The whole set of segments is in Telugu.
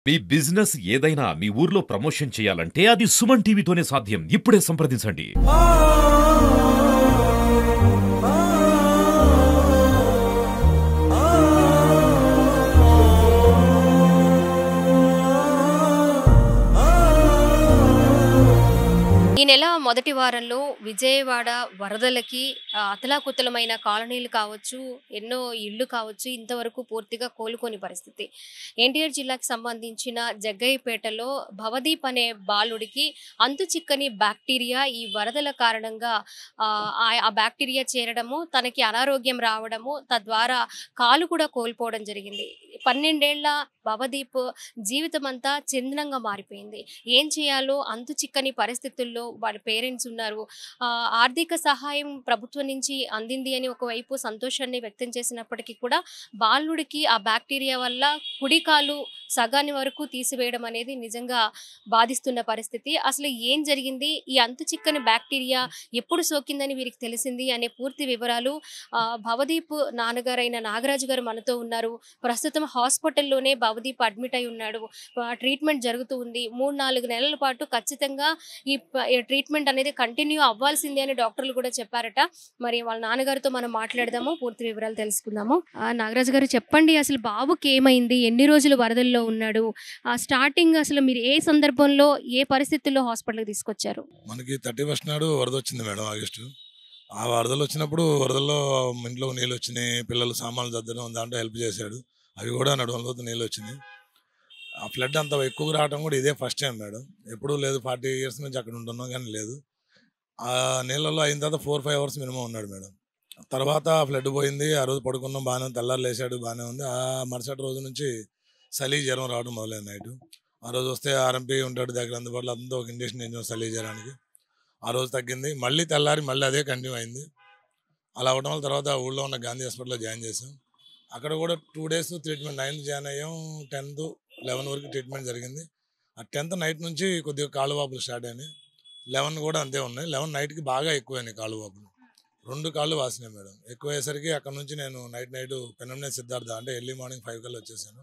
మీ బిజినెస్ ఏదైనా మీ ఊర్లో ప్రమోషన్ చేయాలంటే అది సుమన్ టీవీతోనే సాధ్యం. ఇప్పుడే సంప్రదించండి. ఈ నెల మొదటి వారంలో విజయవాడ వరదలకి అతలాకుతలమైన కాలనీలు కావచ్చు, ఎన్నో ఇళ్ళు కావచ్చు, ఇంతవరకు పూర్తిగా కోలుకోని పరిస్థితి. ఎన్టీఆర్ జిల్లాకి సంబంధించిన జగ్గయ్యపేటలో భవదీప్ అనే బాలుడికి అంతుచిక్కని బ్యాక్టీరియా ఈ వరదల కారణంగా ఆ బ్యాక్టీరియా చేరడము, తనకి అనారోగ్యం రావడము, తద్వారా కాలు కూడా కోల్పోవడం జరిగింది. 12 ఏళ్ల భవదీప్ జీవితమంతా చిందనంగా మారిపోయింది. ఏం చేయాలో అంతుచిక్కని పరిస్థితుల్లో వాళ్ళ పేరెంట్స్ ఉన్నారు. ఆర్థిక సహాయం ప్రభుత్వం నుంచి అందింది అని ఒకవైపు సంతోషాన్ని వ్యక్తం చేసినప్పటికీ కూడా బాలుడికి ఆ బ్యాక్టీరియా వల్ల కుడి కాలు సగాని వరకు తీసివేయడం అనేది నిజంగా బాధిస్తున్న పరిస్థితి. అసలు ఏం జరిగింది, ఈ అంతుచిక్కని బ్యాక్టీరియా ఎప్పుడు సోకిందని వీరికి తెలిసింది అనే పూర్తి వివరాలు భవదీప్ నాన్నగారైన నాగరాజు గారు మనతో ఉన్నారు. ప్రస్తుతం హాస్పిటల్లోనే భవదీప్ అడ్మిట్ అయి ఉన్నాడు. ట్రీట్మెంట్ జరుగుతూ ఉంది. 3-4 నెలల పాటు ఖచ్చితంగా ఈ ట్రీట్మెంట్ అనేది కంటిన్యూ అవ్వాల్సిందే అని డాక్టర్లు కూడా చెప్పారట. మరి వాళ్ళ నాన్నగారితో మనం మాట్లాడదాము, పూర్తి వివరాలు తెలుసుకుందాము. నాగరాజు గారు చెప్పండి, అసలు బాబుకి ఏమైంది, ఎన్ని రోజులు వరదల్లో ఉన్నాడు, స్టార్టింగ్ అసలు మీరు ఏ సందర్భంలో ఏ పరిస్థితుల్లో హాస్పిటల్కి తీసుకొచ్చారు? మనకి 31 నాడు వరద వచ్చింది మేడం, ఆగస్టు. ఆ వరదలు వచ్చినప్పుడు వరదల్లో ఇంట్లో నీళ్ళు వచ్చినాయి, పిల్లలు సామాన్లు సర్దడం దాంట్లో హెల్ప్ చేశాడు. అవి కూడా నడవడంలో నీళ్ళు వచ్చినాయి. ఆ ఫ్లడ్ అంత ఎక్కువగా రావడం కూడా ఇదే ఫస్ట్ టైం మేడం. ఎప్పుడూ లేదు, 40 ఇయర్స్ నుంచి అక్కడ ఉంటున్నాం కానీ లేదు. ఆ నీళ్ళలో అయిన తర్వాత 4-5 అవర్స్ మినిమం ఉన్నాడు మేడం. తర్వాత ఫ్లడ్ పోయింది. ఆ రోజు పడుకున్నాం బాగానే ఉంది, తెల్లారు లేచాడు బాగానే ఉంది. ఆ మరుసటి రోజు నుంచి చలి జ్వరం రావడం మొదలైంది నైట్. ఆ రోజు వస్తే ఆర్ఎంపీ ఉంటాడు దగ్గర అందుబాటులో, అంతా ఒక ఇంజక్షన్ వేయించాం చలి జ్వరానికి. ఆ రోజు తగ్గింది. మళ్ళీ తెల్లారి మళ్ళీ అదే కంటిన్యూ అయింది. అలా అవడం వల్ల తర్వాత ఊళ్ళో ఉన్న గాంధీ హాస్పిటల్లో జాయిన్ చేసాం. అక్కడ కూడా 2 డేస్ ట్రీట్మెంట్, 9th జాయిన్ అయ్యాం, 10th 11 వరకు ట్రీట్మెంట్ జరిగింది. ఆ 10th నైట్ నుంచి కొద్దిగా కాళ్ళు వాపులు స్టార్ట్ అయినాయి. 11 కూడా అంతే ఉన్నాయి. 11 నైట్కి బాగా ఎక్కువైనాయి కాళ్ళు వాపులు. 2 కాళ్ళు వాసినాయి మేడం. ఎక్కువ అయ్యేసరికి అక్కడ నుంచి నేను నైట్ పెనంనే సిద్ధార్థ అంటే ఎర్లీ మార్నింగ్ 5 కల్లా వచ్చేసాను.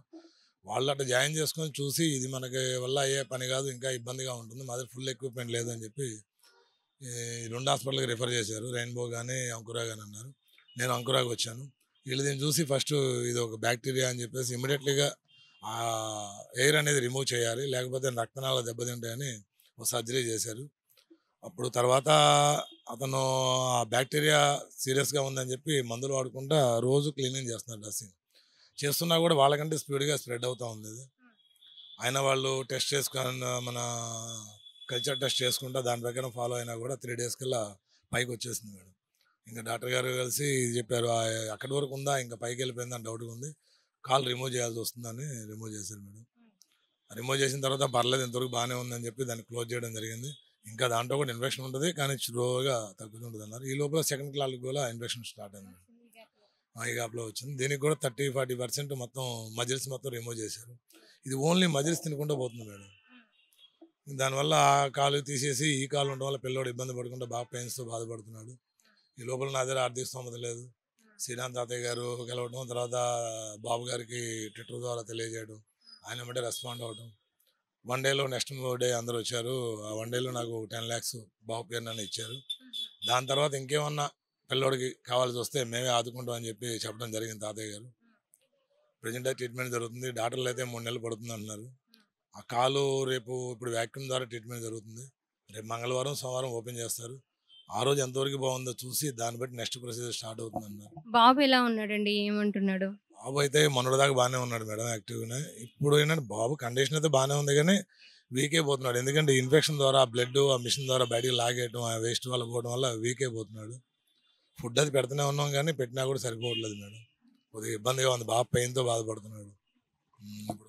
వాళ్ళు అట్లా జాయిన్ చేసుకొని చూసి ఇది మనకి వల్ల అయ్యే పని కాదు, ఇంకా ఇబ్బందిగా ఉంటుంది, మా దగ్గర ఫుల్ ఎక్విప్మెంట్ లేదని చెప్పి ఈ 2 హాస్పిటల్కి రిఫర్ చేశారు. రెయిన్బో కానీ అంకురా కానీ అన్నారు. నేను అంకురాకి వచ్చాను. వీళ్ళు దీన్ని చూసి ఫస్ట్ ఇది ఒక బ్యాక్టీరియా అని చెప్పేసి ఇమీడియట్లీగా ఆ ఎయిర్ అనేది రిమూవ్ చేయాలి, లేకపోతే రక్తనాళాలు దెబ్బతింటాయని ఒక సర్జరీ చేశారు. అప్పుడు తర్వాత అతను ఆ బ్యాక్టీరియా సీరియస్గా ఉందని చెప్పి మందులు వాడుకుంటా రోజు క్లీనింగ్ చేస్తున్నారు. డ్రెస్సింగ్ చేస్తున్నా కూడా వాళ్ళకంటే స్పీడ్గా స్ప్రెడ్ అవుతూ ఉంది. అయినా వాళ్ళు టెస్ట్ చేసుకొని మన కల్చర్ టెస్ట్ చేసుకుంటా దాని ప్రకారం ఫాలో అయినా కూడా 3 days కల్లా పైకి వచ్చేసింది మేడం. ఇంకా డాక్టర్ గారు కలిసి చెప్పారు అక్కడి వరకు ఉందా, ఇంకా పైకి వెళ్ళిపోయిందని డౌట్గా ఉంది, కాల్ రిమూవ్ చేయాల్సి వస్తుందని రిమూవ్ చేశారు మేడం. రిమూవ్ చేసిన తర్వాత పర్లేదు, ఇంతవరకు బాగానే ఉందని చెప్పి దాన్ని క్లోజ్ చేయడం జరిగింది. ఇంకా దాంట్లో కూడా ఇన్ఫెక్షన్ ఉంటుంది కానీ స్లోగా తగ్గుతుంటుంది అన్నారు. ఈ లోపల సెకండ్ క్లాస్కి కూడా ఇన్ఫెక్షన్ స్టార్ట్ అయింది. ఈ గ్యాప్లో వచ్చింది. దీనికి కూడా 30-40% మొత్తం మజిల్స్ మొత్తం రిమూవ్ చేశారు. ఇది ఓన్లీ మజిల్స్ తినకుండా పోతుంది మేడం. దానివల్ల ఆ కాలు తీసేసి ఈ కాలు ఉండడం వల్ల పిల్లోడు ఇబ్బంది పడకుండా బాగా పెయిన్స్తో బాధపడుతున్నాడు. ఈ లోపల నా దగ్గర ఆర్థిక స్తోమత లేదు. శ్రీరామ్ తాతయ్య గారు గెలవడం, తర్వాత బాబు గారికి ట్విట్టర్ ద్వారా తెలియజేయడం, ఆయన బట్టి రెస్పాండ్ అవ్వడం. 1 డేలో నెక్స్ట్ డే అందరూ వచ్చారు. ఆ 1 డేలో నాకు 10 lakhs బాబు పేరున ఇచ్చారు. దాని తర్వాత ఇంకేమన్నా పిల్లోడికి కావాల్సి వస్తే మేమే ఆదుకుంటాం అని చెప్పి చెప్పడం జరిగింది తాతయ్య గారు. ప్రజెంట్ ట్రీట్మెంట్ జరుగుతుంది. డాక్టర్లు అయితే 3 నెలలు పడుతుంది అంటున్నారు. ఆ కాలు ఇప్పుడు వ్యాక్యూమ్ ద్వారా ట్రీట్మెంట్ జరుగుతుంది. రేపు మంగళవారం సోమవారం ఓపెన్ చేస్తారు. ఆ రోజు ఎంతవరకు బాగుందో చూసి దాన్ని బట్టి నెక్స్ట్ ప్రొసీజర్ స్టార్ట్ అవుతుంది అన్నారు. బాబు ఎలా ఉన్నాడండి, ఏమంటున్నాడు? బాబు అయితే మొన్నటి దాకా బాగానే ఉన్నాడు మేడం, యాక్టివ్గానే. ఇప్పుడు ఏంటంటే బాబు కండిషన్ అయితే బాగానే ఉంది కానీ వీక్ అయిపోతున్నాడు. ఎందుకంటే ఇన్ఫెక్షన్ ద్వారా బ్లడ్ ఆ మిషన్ ద్వారా బయటికి లాగేయడం, ఆ వేస్ట్ వల్ల పోవడం వల్ల వీక్ అయిపోతున్నాడు. ఫుడ్ అది పెడుతూనే ఉన్నాం కానీ పెట్టినా కూడా సరిపోవట్లేదు మేడం. కొద్దిగా ఇబ్బందిగా ఉంది, బాబు పెయిన్తో బాధపడుతున్నాడు.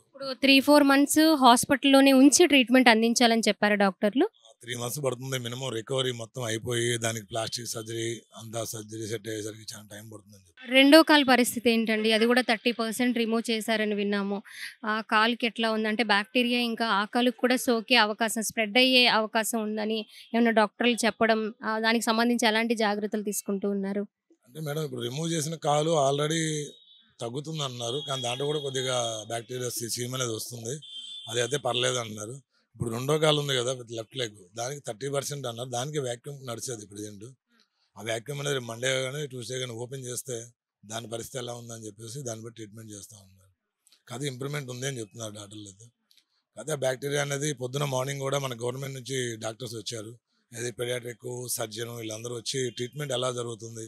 ఇప్పుడు 3-4 months హాస్పిటల్లోనే ఉంచి ట్రీట్మెంట్ అందించాలని చెప్పారు డాక్టర్లు. 3 months పడుతుంది మినిమం రికవరీ మొత్తం అయిపోయి, దానికి ప్లాస్టిక్ సర్జరీ అంతా సర్జరీ సెట్ అయ్యేసరికి చాలా టైం పడుతుందని చెప్పి. రెండో కాలు పరిస్థితి ఏంటండి? అది కూడా 30% రిమూవ్ చేశారని విన్నాము. ఆ కాలుకి ఎట్లా ఉందంటే బ్యాక్టీరియా ఇంకా ఆ కాలుకి కూడా సోకే అవకాశం, స్ప్రెడ్ అయ్యే అవకాశం ఉందని ఏమైనా డాక్టర్లు చెప్పడం, దానికి సంబంధించి ఎలాంటి జాగ్రత్తలు తీసుకుంటూ ఉన్నారు? అంటే మేడం ఇప్పుడు రిమూవ్ చేసిన కాలు ఆల్రెడీ తగ్గుతుంది అన్నారు కానీ దాంట్లో కూడా కొద్దిగా బ్యాక్టీరియా సీమ్ అనేది వస్తుంది. అది అయితే పర్లేదు అంటున్నారు. ఇప్పుడు రెండో కాలు ఉంది కదా విత్ లెఫ్ట్ లెగ్, దానికి 30% అన్నారు. దానికి వ్యాక్యూమ్ నడిచేది ప్రజెంట్. ఆ వ్యాక్యూమ్ అనేది మండే కానీ ట్యూస్డే కానీ ఓపెన్ చేస్తే దాని పరిస్థితి ఎలా ఉందని చెప్పేసి దాన్ని బట్టి ట్రీట్మెంట్ చేస్తూ ఉన్నారు. కాదు ఇంప్రూవ్మెంట్ ఉంది అని చెప్తున్నారు డాక్టర్లు అయితే. అదే బ్యాక్టీరియా అనేది పొద్దున మార్నింగ్ కూడా మన గవర్నమెంట్ నుంచి డాక్టర్స్ వచ్చారు. అది పెడియాట్రిక్ సర్జన్ వీళ్ళందరూ వచ్చి ట్రీట్మెంట్ ఎలా జరుగుతుంది,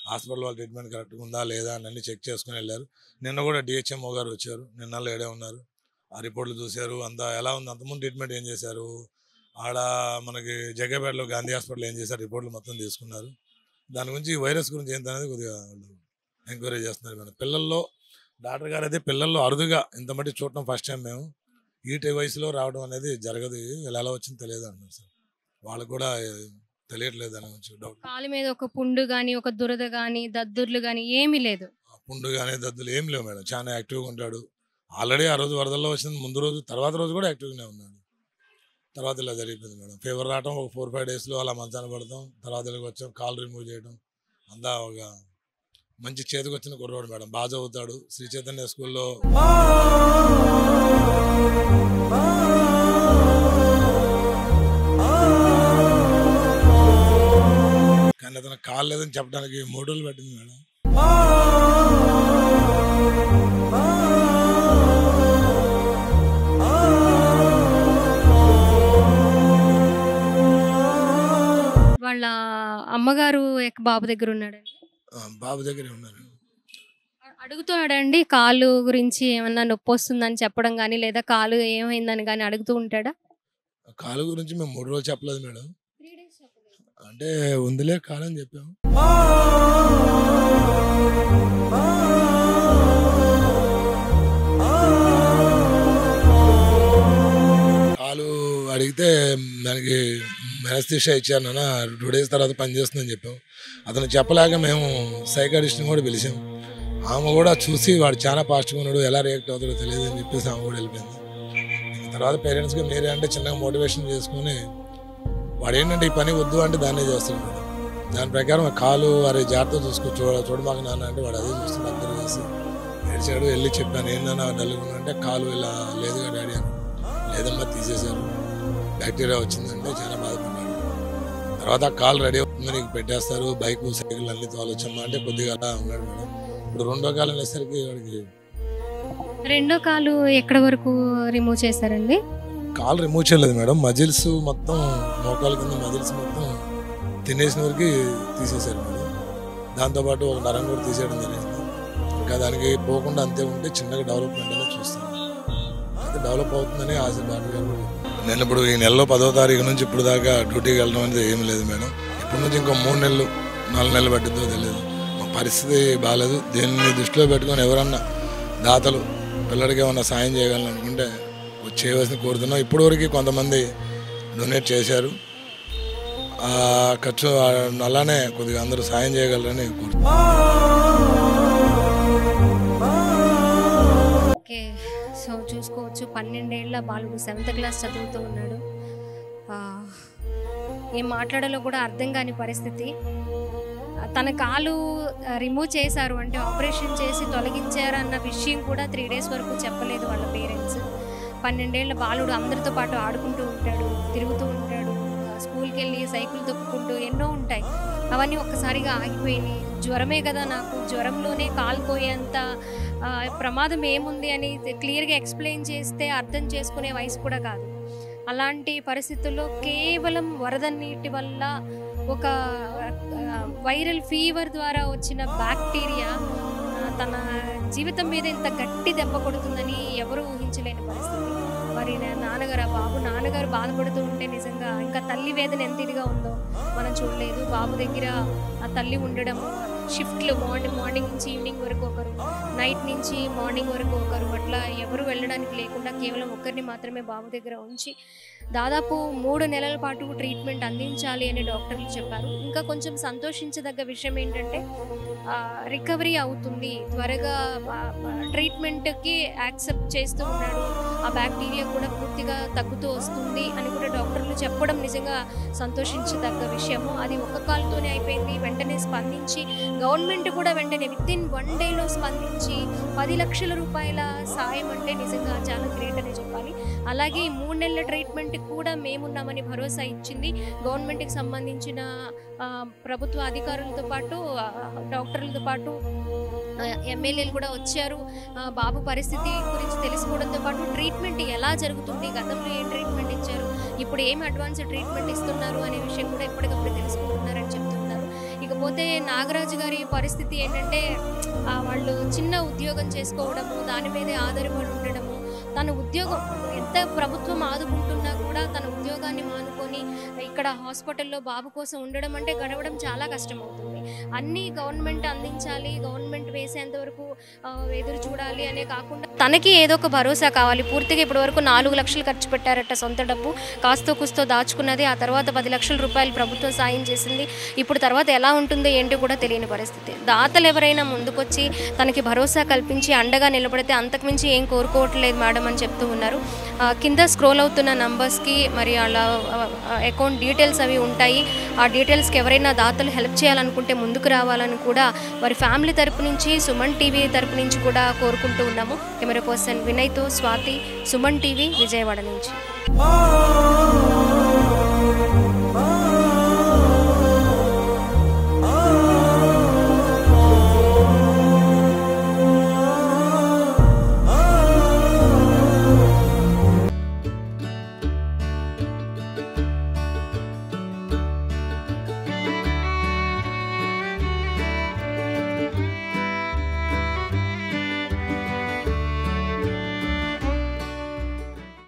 హాస్పిటల్ వాళ్ళ ట్రీట్మెంట్ కరెక్ట్గా ఉందా లేదా అని అన్ని చెక్ చేసుకుని వెళ్ళారు. నిన్న కూడా డిహెచ్ఎంఓ గారు వచ్చారు, నిన్న ఏడే ఉన్నారు. ఆ రిపోర్ట్లు చూశారు, అంతా ఎలా ఉంది, అంతకుముందు ట్రీట్మెంట్ ఏం చేశారు, ఆడ మనకి జగ్గపేటలో గాంధీ హాస్పిటల్ ఏం చేశారు, రిపోర్ట్లు మొత్తం తీసుకున్నారు. దాని గురించి వైరస్ గురించి ఏంటనేది కొద్దిగా ఎంక్వైరీ చేస్తున్నారు మేడం. పిల్లల్లో డాక్టర్ గారు అయితే పిల్లల్లో అరుదుగా ఇంత మట్టి చూడటం ఫస్ట్ టైం మేము. ఈ వయసులో రావడం అనేది జరగదు, ఎలా వచ్చిందో తెలియదు అంటున్నారు సార్. వాళ్ళకు కూడా తెలియట్లేదు దాని గురించి డౌట్. కాలు మీద ఒక పుండు కానీ ఒక దురద కానీ దద్దుర్లు కానీ ఏమీ లేదు. పుండు కానీ దద్దులు ఏం లేవు మేడం, చాలా యాక్టివ్గా ఉంటాడు. ఆల్రెడీ ఆ రోజు వరదల్లో వచ్చింది, ముందు రోజు తర్వాత రోజు కూడా యాక్టివ్గానే ఉన్నాడు. తర్వాత ఇలా జరిగిపోయింది మేడం. ఫీవర్ రావడం ఒక 4-5 డేస్లో అలా మంచాన పడతాం, తర్వాత ఇలాగ వచ్చాం, కాలు రిమూవ్ చేయడం, అంతా ఒక మంచి చేతికి వచ్చిన కుర్రోడు మేడం. బాగా చదువుతాడు, శ్రీ చైతన్య స్కూల్లో. కానీ అతను కాలు లేదని చెప్పడానికి 3 రోజులు పట్టింది మేడం. వాళ్ళ అమ్మగారు బాబు దగ్గర ఉన్నాడండి. బాబు దగ్గరే ఉన్నారు. అడుగుతున్నాడండి కాలు గురించి, ఏమన్నా నొప్పి వస్తుందని చెప్పడం కానీ లేదా కాలు ఏమైందని కానీ అడుగుతూ ఉంటాడా? కాలు గురించి మేము 3 రోజులు చెప్పలేదు మేడం, అంటే ఉందిలే కాలని చెప్పాము. కాలు అడిగితే దానికి మెనస్థీషియా ఇచ్చాను నాన్న, 2 డేస్ తర్వాత పనిచేస్తుందని చెప్పాం. అతను చెప్పలేక మేము సైకాటిస్ట్ని కూడా పిలిచాం. ఆమె కూడా చూసి వాడు చాలా పాజిటివ్గా ఉన్నాడు, ఎలా రియాక్ట్ అవుతాడో తెలియదు అని చెప్పేసి ఆమె కూడా వెళ్ళిపోయింది. తర్వాత పేరెంట్స్గా మీరే అంటే చిన్నగా మోటివేషన్ చేసుకుని వాడు ఏంటంటే ఈ పని వద్దు అంటే దాన్నే చేస్తున్నాడు. దాని ప్రకారం కాలు వారి జాగ్రత్త చూసుకో, చూడమాక నాన్న అంటే వాడు అదే చూస్తుంది. అబ్జర్వ్ చేసి ఏడ్చాడు. వెళ్ళి చెప్పాను, ఏందన్నా డల్గా అంటే కాలు ఇలా లేదుగా డాడీ అని. లేదమ్మా తీసేశారు, బ్యాక్టీరియా వచ్చిందంటే చాలా బాధపడ్డాడు. తర్వాత కాలు రెడీ అవుతుంది, నీకు పెట్టేస్తారు, బైక్ సైకిల్ అన్ని తోలొచ్చమ్మా అంటే కొద్దిగా అలా ఉన్నాడు మేడం. ఇప్పుడు రెండో కాలు అనేసరికి వాడికి. రెండో కాలు ఎక్కడ వరకు రిమూవ్ చేశారండి? కాలు రిమూవ్ చేయలేదు మేడం, మజిల్స్ మొత్తం మోకాల కింద మజిల్స్ మొత్తం తినేసిన వరకు తీసేశారు మేడం. దాంతోపాటు ఒక నరం కూడా తీసేయడం జరిగింది. ఇంకా దానికి పోకుండా అంతే ఉంటే చిన్నగా డెవలప్మెంట్ అనేది చూస్తాను. అయితే డెవలప్ అవుతుందని ఆశ డాక్టర్ గారు కూడా. నేను ఇప్పుడు ఈ నెలలో 10వ తారీఖు నుంచి ఇప్పుడు దాకా డ్యూటీకి వెళ్ళడం అనేది ఏం లేదు మేడం. ఇప్పటి నుంచి ఇంకో 3 నెలలు 4 నెలలు పట్టిద్దో తెలియదు. మా పరిస్థితి బాగాలేదు. దీన్ని దృష్టిలో పెట్టుకొని ఎవరన్నా దాతలు పిల్లడికి ఏమన్నా సాయం చేయగలను అనుకుంటే చేయవలసిన కోరుతున్నాం. ఇప్పటివరకు కొంతమంది డొనేట్ చేశారు, ఆ ఖర్చు అలానే కొద్దిగా అందరూ సాయం చేయగలరని కోరుతున్నాం. ఓకే, సో చూసుకోవచ్చు 12 ఏళ్ల బాలుడు 7th క్లాస్ చదువుతూ ఉన్నాడు. ఏం మాట్లాడాలో కూడా అర్థం కాని పరిస్థితి. తన కాలు రిమూవ్ చేశారు అంటే ఆపరేషన్ చేసి తొలగించారు అన్న విషయం కూడా 3 డేస్ వరకు చెప్పలేదు వాళ్ళ పేరెంట్స్. 12 ఏళ్ల బాలుడు అందరితో పాటు ఆడుకుంటూ ఉంటాడు, తిరుగుతూ ఉంటాడు, స్కూల్కి వెళ్ళి సైకిల్ తొక్కుకుంటూ ఎన్నో ఉంటాయి. అవన్నీ ఒక్కసారిగా ఆగిపోయినాయి. జ్వరమే కదా, నాకు జ్వరంలోనే కాలిపోయేంత ప్రమాదం ఏముంది అని క్లియర్గా ఎక్స్ప్లెయిన్ చేస్తే అర్థం చేసుకునే వయసు కూడా కాదు. అలాంటి పరిస్థితుల్లో కేవలం వరద నీటి వల్ల ఒక వైరల్ ఫీవర్ ద్వారా వచ్చిన బ్యాక్టీరియా తన జీవితం మీద ఇంత గట్టి దెబ్బ కొడుతుందని ఎవరూ ఊహించలేని పరిస్థితి. మరి నాన్నగారు బాధపడుతూ ఉంటే నిజంగా ఇంకా తల్లి వేదన ఎంత ఇదిగా ఉందో మనం చూడలేదు. బాబు దగ్గర ఆ తల్లి ఉండడం, షిఫ్ట్లు మార్నింగ్ నుంచి ఈవినింగ్ వరకు ఒకరు, నైట్ నుంచి మార్నింగ్ వరకు ఒకరు, అట్లా ఎవరు వెళ్ళడానికి లేకుండా కేవలం ఒక్కరిని మాత్రమే బాబు దగ్గర ఉంచి దాదాపు 3 నెలల పాటు ట్రీట్మెంట్ అందించాలి అని డాక్టర్లు చెప్పారు. ఇంకా కొంచెం సంతోషించదగ్గ విషయం ఏంటంటే రికవరీ అవుతుంది, త్వరగా ట్రీట్మెంట్కి యాక్సెప్ట్ చేస్తూ ఉన్నాడు, ఆ బ్యాక్టీరియా కూడా పూర్తిగా తగ్గుతూ వస్తుంది అని కూడా డాక్టర్లు చెప్పడం నిజంగా సంతోషించదగ్గ విషయము. అది ఒక్క కాల్తోనే అయిపోయింది. వెంటనే స్పందించి గవర్నమెంట్ కూడా వెంటనే వితిన్ 1 డేలో స్పందించి 10 లక్షల రూపాయల సాయం అంటే నిజంగా చాలా గ్రేట్ అనే చెప్పాలి. అలాగే 3 నెలల ట్రీట్మెంట్కి కూడా మేమున్నామని భరోసా ఇచ్చింది. గవర్నమెంట్కి సంబంధించిన ప్రభుత్వ అధికారులతో పాటు డాక్టర్లతో పాటు ఎమ్మెల్యేలు కూడా వచ్చారు. బాబు పరిస్థితి గురించి తెలుసుకోవడంతో పాటు ట్రీట్మెంట్ ఎలా జరుగుతుంది, గతంలో ఏం ట్రీట్మెంట్ ఇచ్చారు, ఇప్పుడు ఏం అడ్వాన్స్ ట్రీట్మెంట్ ఇస్తున్నారు అనే విషయం కూడా ఎప్పటికప్పుడు తెలుసుకుంటున్నారని చెప్తున్నారు. ఇకపోతే నాగరాజు గారి పరిస్థితి ఏంటంటే వాళ్ళు చిన్న ఉద్యోగం చేసుకోవడము, దాని మీదే ఆధారపడి ఉండడము, తన ఉద్యోగం ఎంత ప్రభుత్వం ఆదుకుంటున్నా కూడా తన ఉద్యోగాన్ని మానుకొని ఇక్కడ హాస్పిటల్లో బాబు కోసం ఉండడం అంటే గడవడం చాలా కష్టం అవుతుంది. అన్నీ గవర్నమెంట్ అందించాలి, గవర్నమెంట్ వేసేంత వరకు ఎదురు చూడాలి అనే కాకుండా తనకి ఏదో ఒక భరోసా కావాలి. పూర్తిగా ఇప్పటి వరకు 4 లక్షలు ఖర్చు పెట్టారట, సొంత డబ్బు కాస్తో కుస్తో దాచుకున్నది. ఆ తర్వాత 10 లక్షల రూపాయలు ప్రభుత్వం సాయం చేసింది. ఇప్పుడు తర్వాత ఎలా ఉంటుందో ఏంటో కూడా తెలియని పరిస్థితి. దాతలు ఎవరైనా ముందుకొచ్చి తనకి భరోసా కల్పించి అండగా నిలబడితే అంతకుమించి ఏం కోరుకోవట్లేదు మేడం అని చెప్తూ ఉన్నారు. కింద స్క్రోల్ అవుతున్న నంబర్స్కి మరి అలా అకౌంట్ డీటెయిల్స్ అవి ఉంటాయి. ఆ డీటెయిల్స్కి ఎవరైనా దాతలు హెల్ప్ చేయాలనుకుంటే ముందుకు రావాలని కూడా వారి ఫ్యామిలీ తరపు నుంచి, సుమన్ టీవీ తరపు నుంచి కూడా కోరుకుంటూ ఉన్నాము. కెమెరా పర్సన్ వినయ్తో స్వాతి, సుమన్ టీవీ, విజయవాడ నుంచి.